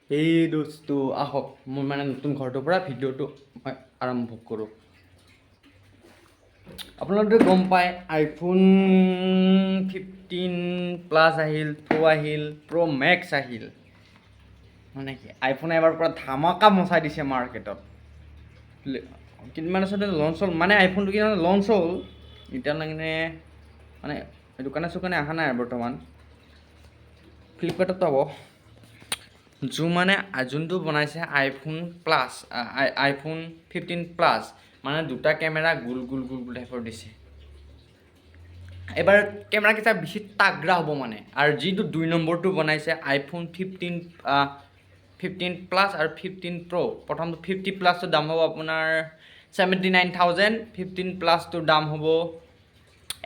এই দোস্তটো আহক মোৰ মানে নতুন ঘৰটোৰ পৰা ভিডিঅ'টো মই আৰম্ভ কৰোঁ। আপোনালোকে গম পায় আইফোন 15+ আহিল, প্ৰ' আহিল, প্ৰ' মেক্স আহিল। মানে কি আইফোনে এবাৰ পৰা ধামাকা মচাই দিছে মাৰ্কেটত। কেইদিনমান আছলতে লঞ্চ হ'ল, মানে আইফোনটো কি লঞ্চ হ'ল এতিয়ালৈকে মানে দোকানে চোকানে অহা নাই বৰ্তমান। ফ্লিপকাৰ্টতো হ'ব। যোনটো বনাইছে আইফোন প্লাছ, আইফোন 15+, মানে দুটা কেমেৰা গোল গোল গোল গোল টাইপৰ দিছে। এবাৰ কেমেৰাকেইটা বেছি তাগৰা হ'ব মানে। আৰু যিটো 2 নম্বৰটো বনাইছে আইফোন 15+ আৰু 15 প্ৰ'। প্ৰথমটো 50+টোৰ দাম হ'ব আপোনাৰ 79,000, 15+টোৰ দাম হ'ব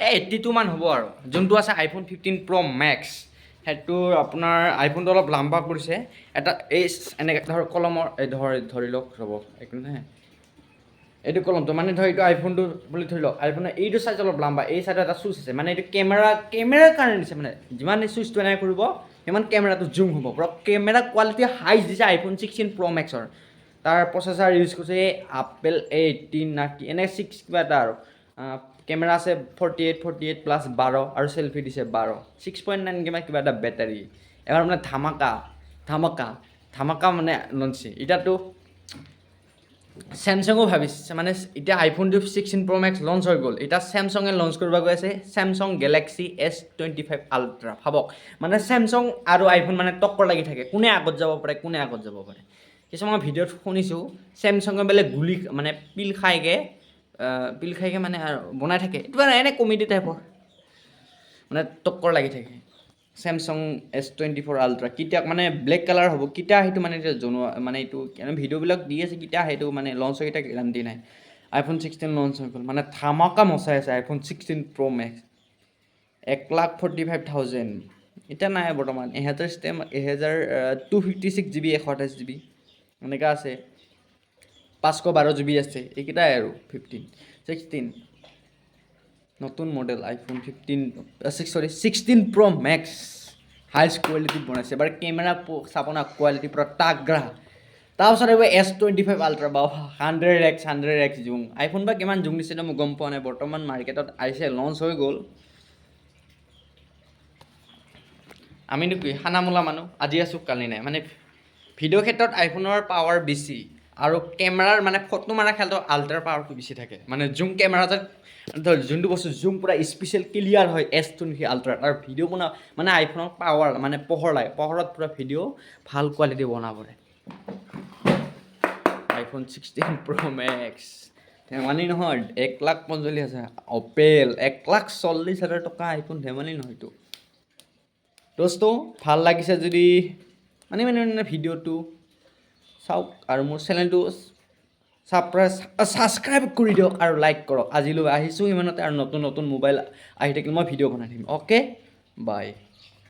82 মান হ'ব আৰু। যোনটো আছে আইফোন 15 প্ৰ' মেক্স, সেইটো আপোনাৰ আইফোনটো অলপ লাম্বা কৰিছে। এটা এই এনেকৈ ধৰ কলমৰ এই ধৰি লওক ৰ'ব একমিনিট। এইটো কলমটো মানে ধৰ এইটো আইফোনটো বুলি ধৰি লওক, আইফোনৰ এইটো চাইজ অলপ লাম্বা, এই চাইডত এটা চুইচ আছে। মানে এইটো কেমেৰাৰ কাৰণে দিছে। মানে যিমান এই চুইচটো এনেকৈ কৰিব সিমান কেমেৰাটো জুম হ'ব। পূৰা কেমেৰা কোৱালিটি হাইচ দিছে আইফোন 16 প্ৰ' মেক্সৰ। তাৰ প্ৰচেছৰ ইউজ কৰিছে এই আপেল A18 না কি এনে 6 কিবা এটা আৰু। কেমেৰা আছে 48+12 আৰু চেল্ফি দিছে 12, 6.9 কিবা এটা বেটাৰী। এবাৰ মানে ধামাকা মানে লঞ্চি। এতিয়াতো চেমচাঙো ভাবিছে, মানে এতিয়া আইফোনটো 16 প্ৰ' মেক্স লঞ্চ হৈ গ'ল, এতিয়া চেমচাঙে লঞ্চ কৰিব গৈ আছে চেমচাং গেলেক্সি S25 আল্ট্ৰা। ভাবক মানে চেমচাং আৰু আইফোন মানে টক্কৰ লাগি থাকে, কোনে আগত যাব পাৰে। কিছুমান ভিডিঅ'ত শুনিছোঁ চেমচাঙে বোলে মানে পিল খাইকৈ মানে বনাই থাকে। এইটো এনে কমেডি টাইপৰ, মানে টক্কৰ লাগি থাকে। চেমচাং S24 আল্ট্ৰা কেতিয়া মানে ব্লেক কালাৰ হ'ব, কেতিয়া সেইটো মানে এতিয়া জনোৱা মানে এইটো ভিডিঅ'বিলাক দি আছে, কেতিয়া সেইটো মানে লঞ্চ হয় কেতিয়া গেৰাণ্টি নাই। আইফোন 16 লঞ্চ হৈ গ'ল, মানে ধামাকা মচাই আছে আইফোন 16 প্ৰ' মেক্স। 1,45,000 এতিয়া নাই বৰ্তমান। 256 GB, 128 GB এনেকুৱা আছে। 512 GB আছে। এইকেইটাই আৰু 16 নতুন মডেল আইফোন 16 প্ৰ' মেক্স হাইষ্ট কোৱালিটিত বনাইছে। এবাৰ কেমেৰা চাব না, কোৱালিটি পূৰা তাগৰা। তাৰপাছত এইবাৰ S25 আল্ট্ৰা বা 100x জুম। আইফোন বা কিমান জুম দিছে মই গম পোৱা নাই। বৰ্তমান মাৰ্কেটত আহিছে, লঞ্চ হৈ গ'ল। আমিনো কি খানা মোলা মানুহ, আজি আছোঁ কালি নাই। মানে ভিডিঅ' ক্ষেত্ৰত আইফোনৰ পাৱাৰ বেছি, আৰু কেমেৰাৰ মানে ফটো মাৰা ক্ষেত্ৰত আল্ট্ৰাৰ পাৱাৰটো বেছি থাকে। মানে জুম কেমেৰা ধৰ যোনটো বস্তু জুম পূৰা স্পেচিয়েল ক্লিয়াৰ হয় S23 আল্ট্ৰা। আৰু ভিডিঅ' বনোৱা মানে আইফোনৰ পাৱাৰ মানে পোহৰত পূৰা ভিডিঅ' ভাল কোৱালিটি বনাব পাৰে আইফোন 16 প্ৰ' মেক্স। ধেমালি নহয়, 1,45,000 অপেল, 1,40,000 টকা আইফোন, ধেমালি নহয়তো। দোস্ত ভাল লাগিছে যদি মানে ভিডিঅ'টো চাওক আৰু মোৰ চেনেলটো ছাবস্ক্ৰাইব কৰি দিয়ক আৰু লাইক কৰক। আজিলৈ আহিছোঁ ইমানতে, আৰু নতুন মোবাইল আহি থাকিলে মই ভিডিঅ' বনাই দিম। অ'কে, বাই।